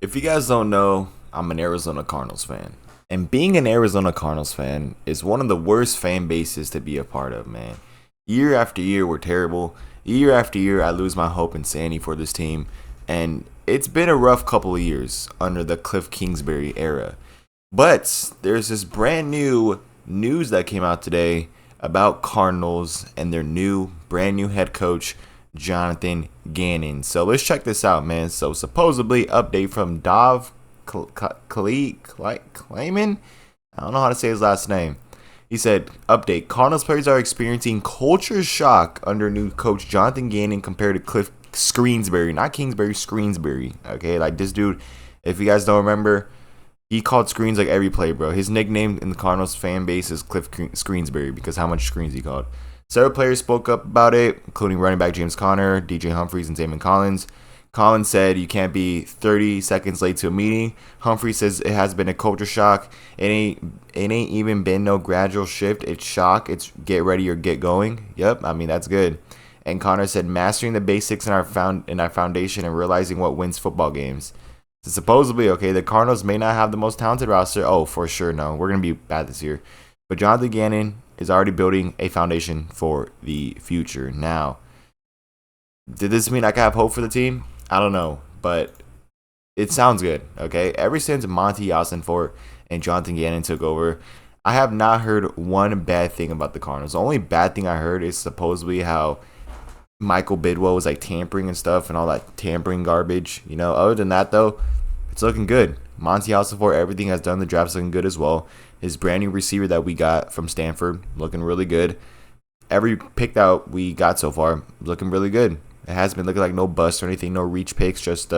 If you guys don't know, I'm an Arizona Cardinals fan. And being an Arizona Cardinals fan is one of the worst fan bases to be a part of, man. Year after year, we're terrible. Year after year, I lose my hope and sanity for this team. And it's been a rough couple of years under the Cliff Kingsbury era. But there's this brand new news that came out today about Cardinals and their brand new head coach, Jonathan Gannon. So let's check this out, man. So supposedly, update from Dov Kleiman. I don't know how to say his last name. He said, update, Cardinals players are experiencing culture shock under new coach Jonathan Gannon compared to Cliff Screensbury. Not Kingsbury, Screensbury. Okay, like this dude, if you guys don't remember, he called screens like every play, bro. His nickname in the Cardinals fan base is Cliff Screensbury because how much screens he called. Several players spoke up about it, including running back James Conner, DJ Humphries, and Damon Collins. Collins said you can't be 30 seconds late to a meeting. Humphrey says it has been a culture shock. It ain't even been no gradual shift. It's shock. It's get ready or get going. Yep, I mean that's good. And Connor said mastering the basics in our foundation and realizing what wins football games. So supposedly, okay, the Cardinals may not have the most talented roster. Oh, for sure, no. We're going to be bad this year. But Jonathan Gannon is already building a foundation for the future. Now, did this mean I can have hope for the team? I don't know, but it sounds good, okay? Ever since Monty Ossenfort and Jonathan Gannon took over, I have not heard one bad thing about the Cardinals. The only bad thing I heard is supposedly how Michael Bidwell was like tampering and stuff and all that tampering garbage. You know, other than that, though, it's looking good. Monty Ossenfort, everything has done. The draft's looking good as well. His brand new receiver that we got from Stanford, looking really good. Every pick that we got so far, looking really good. It has been looking like no bust or anything, no reach picks, just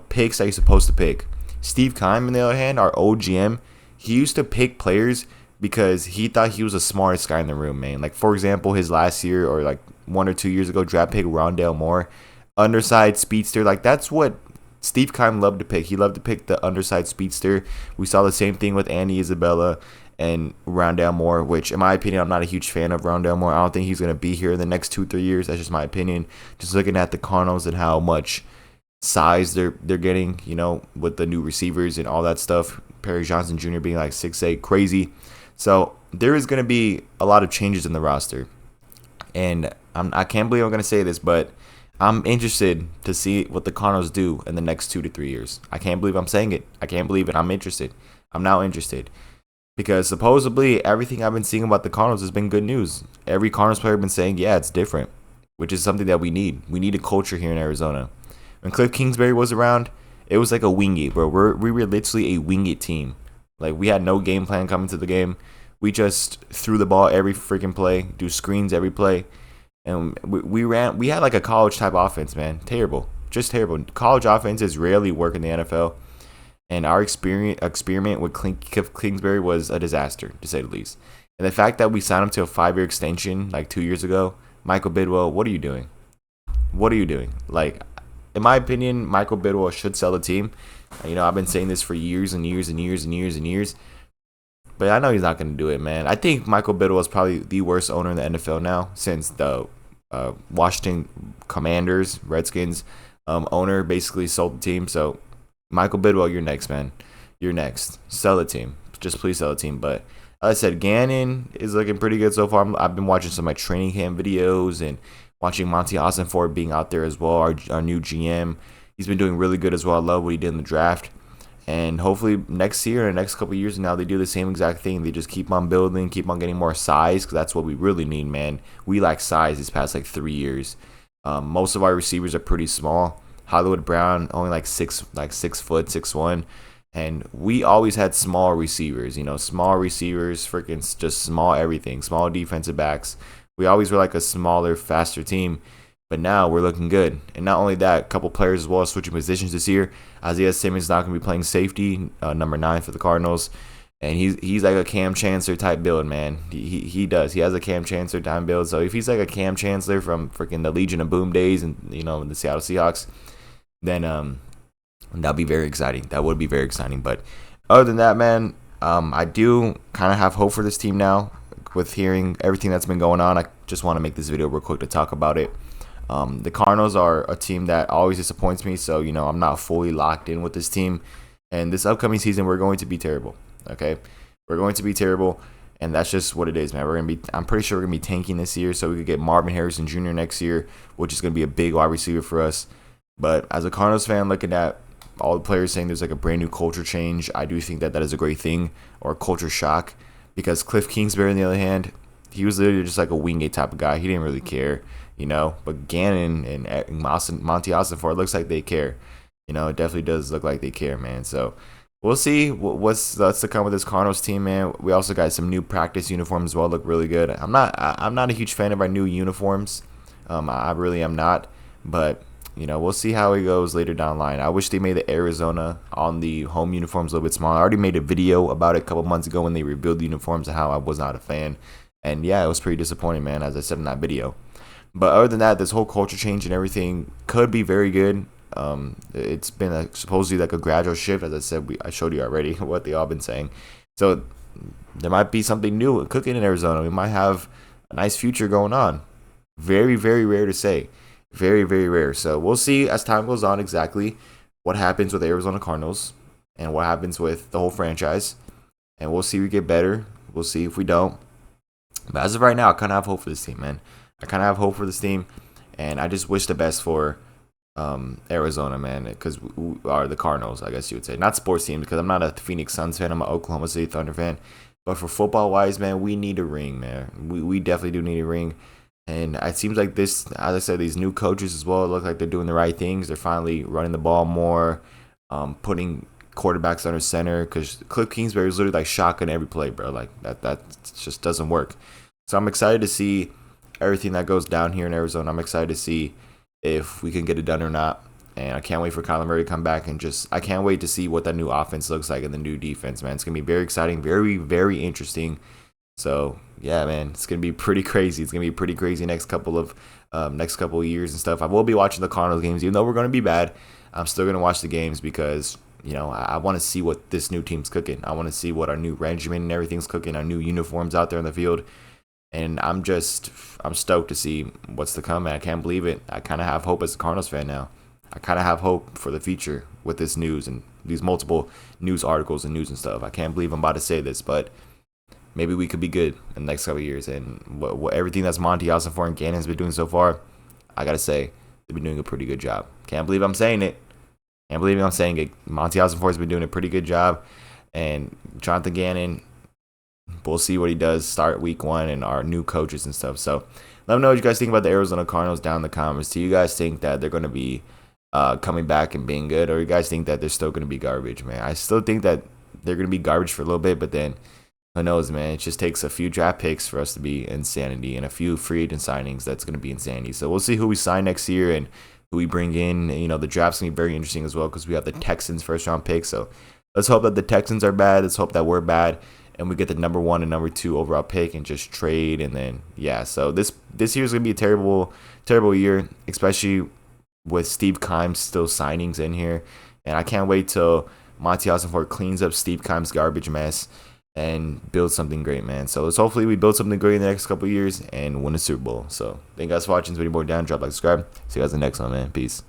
picks that you're supposed to pick. Steve Keim, on the other hand, our old GM, he used to pick players because he thought he was the smartest guy in the room, man. Like, for example, his last year or like 1 or 2 years ago, draft pick Rondale Moore, undersized speedster. Like, that's what Steve Keim loved to pick. He loved to pick the undersized speedster. We saw the same thing with Andy Isabella and Rondale Moore, which, in my opinion, I'm not a huge fan of Rondale Moore. I don't think he's going to be here in the next 2-3 years. That's just my opinion. Just looking at the Cardinals and how much size they're getting, with the new receivers and all that stuff. Perry Johnson Jr. being like 6'8", crazy. So there is going to be a lot of changes in the roster. And I can't believe I'm going to say this, but I'm interested to see what the Cardinals do in the next 2 to 3 years. I can't believe I'm saying it. I can't believe it. I'm interested. I'm now interested. Because supposedly everything I've been seeing about the Cardinals has been good news. Every Cardinals player has been saying, yeah, it's different, which is something that we need. We need a culture here in Arizona. When Cliff Kingsbury was around, it was like a wing it, bro. We were literally a wing it team. Like, we had no game plan coming to the game. We just threw the ball every freaking play, do screens every play. And we had like a college type offense, man. Terrible. Just terrible. College offenses rarely work in the NFL. And our experiment with Cliff Kingsbury was a disaster, to say the least. And the fact that we signed him to a 5-year extension like 2 years ago, Michael Bidwell, what are you doing? What are you doing? Like, in my opinion, Michael Bidwell should sell the team. I've been saying this for years and years and years and years and years. But I know he's not going to do it, man. I think Michael Bidwell is probably the worst owner in the NFL now since the Washington Commanders, Redskins owner basically sold the team. So, Michael Bidwell, you're next, man. You're next. Sell the team. Just please sell the team. But as I said, Gannon is looking pretty good so far. I've been watching some of my training camp videos and watching Monty Ossenfort being out there as well, our new GM. He's been doing really good as well. I love what he did in the draft. And hopefully next year and the next couple of years now, they do the same exact thing. They just keep on building, keep on getting more size, because that's what we really need, man. We lack size these past 3 years. Most of our receivers are pretty small. Hollywood Brown only like 6 foot, 6'1", and we always had small receivers. Small receivers, freaking just small everything, small defensive backs. We always were like a smaller, faster team. But now we're looking good. And not only that, a couple players as well switching positions this year. Isaiah Simmons is not going to be playing safety, number 9 for the Cardinals. And he's like a Cam Chancellor type build, man. He does. He has a Cam Chancellor type build. So if he's like a Cam Chancellor from freaking the Legion of Boom days and, the Seattle Seahawks, then that'd be very exciting. That would be very exciting. But other than that, man, I do kind of have hope for this team now with hearing everything that's been going on. I just want to make this video real quick to talk about it. The Cardinals are a team that always disappoints me, so I'm not fully locked in with this team. And this upcoming season, we're going to be terrible. Okay, we're going to be terrible, and that's just what it is, man. I'm pretty sure we're gonna be tanking this year, so we could get Marvin Harrison Jr. next year, which is gonna be a big wide receiver for us. But as a Cardinals fan, looking at all the players saying there's like a brand new culture change, I do think that that is a great thing, or a culture shock, because Cliff Kingsbury, on the other hand, he was literally just like a wingate type of guy. He didn't really care, But Gannon and Monty Ossenford looks like they care. It definitely does look like they care, man. So we'll see what's to come with this Cardinals team, man. We also got some new practice uniforms as well. Look really good. I'm not a huge fan of our new uniforms. I really am not, but we'll see how it goes later down the line. I wish they made the Arizona on the home uniforms a little bit smaller. I already made a video about it a couple months ago when they rebuilt the uniforms and how I was not a fan. And yeah, it was pretty disappointing, man, as I said in that video. But other than that, this whole culture change and everything could be very good. It's been supposedly like a gradual shift, as I said. I showed you already what they all been saying. So there might be something new cooking in Arizona. We might have a nice future going on. Very, very rare to say. Very, very rare. So we'll see as time goes on exactly what happens with the Arizona Cardinals and what happens with the whole franchise. And we'll see if we get better. We'll see if we don't. But as of right now, I kind of have hope for this team, man. I kind of have hope for this team. And I just wish the best for Arizona, man, because we are the Cardinals, I guess you would say. Not sports team, because I'm not a Phoenix Suns fan. I'm an Oklahoma City Thunder fan. But for football-wise, man, we need a ring, man. We definitely do need a ring. And it seems like this, as I said, these new coaches as well look like they're doing the right things. They're finally running the ball more, putting quarterbacks under center. Because Cliff Kingsbury was literally like shotgun every play, bro. Like that just doesn't work. So I'm excited to see everything that goes down here in Arizona. I'm excited to see if we can get it done or not. And I can't wait for Kyler Murray to come back and I can't wait to see what that new offense looks like and the new defense, man. It's gonna be very exciting, very, very interesting. So yeah, man, it's gonna be pretty crazy. It's gonna be pretty crazy next couple of years and stuff. I will be watching the Cardinals games, even though we're gonna be bad. I'm still gonna watch the games because I want to see what this new team's cooking. I want to see what our new regimen and everything's cooking. Our new uniforms out there in the field, and I'm stoked to see what's to come. Man, I can't believe it. I kind of have hope as a Cardinals fan now. I kind of have hope for the future with this news and these multiple news articles and news and stuff. I can't believe I'm about to say this, but maybe we could be good in the next couple of years. And what everything that's Monty Ossenford and Gannon's been doing so far, I gotta say they've been doing a pretty good job. Can't believe I'm saying it. Can't believe I'm saying it. Monty Ossenford's been doing a pretty good job, and Jonathan Gannon, we'll see what he does start week 1 and our new coaches and stuff. So let me know what you guys think about the Arizona Cardinals down in the comments. Do you guys think that they're going to be coming back and being good, or you guys think that they're still going to be garbage, man? I still think that they're going to be garbage for a little bit, but then who knows, man? It just takes a few draft picks for us to be insanity and a few free agent signings that's going to be insanity. So we'll see who we sign next year and who we bring in. The draft's going to be very interesting as well because we have the Texans first round pick. So let's hope that the Texans are bad. Let's hope that we're bad and we get the number 1 and number 2 overall pick and just trade. And then, yeah, so this year's going to be a terrible, terrible year, especially with Steve Keim's still signings in here. And I can't wait till Monty Ossenford cleans up Steve Keim's garbage mess and build something great, man. So let's hopefully we build something great in the next couple of years and win a Super Bowl. So thank you guys for watching. This video more down. Drop like, subscribe. See you guys in the next one, man. Peace.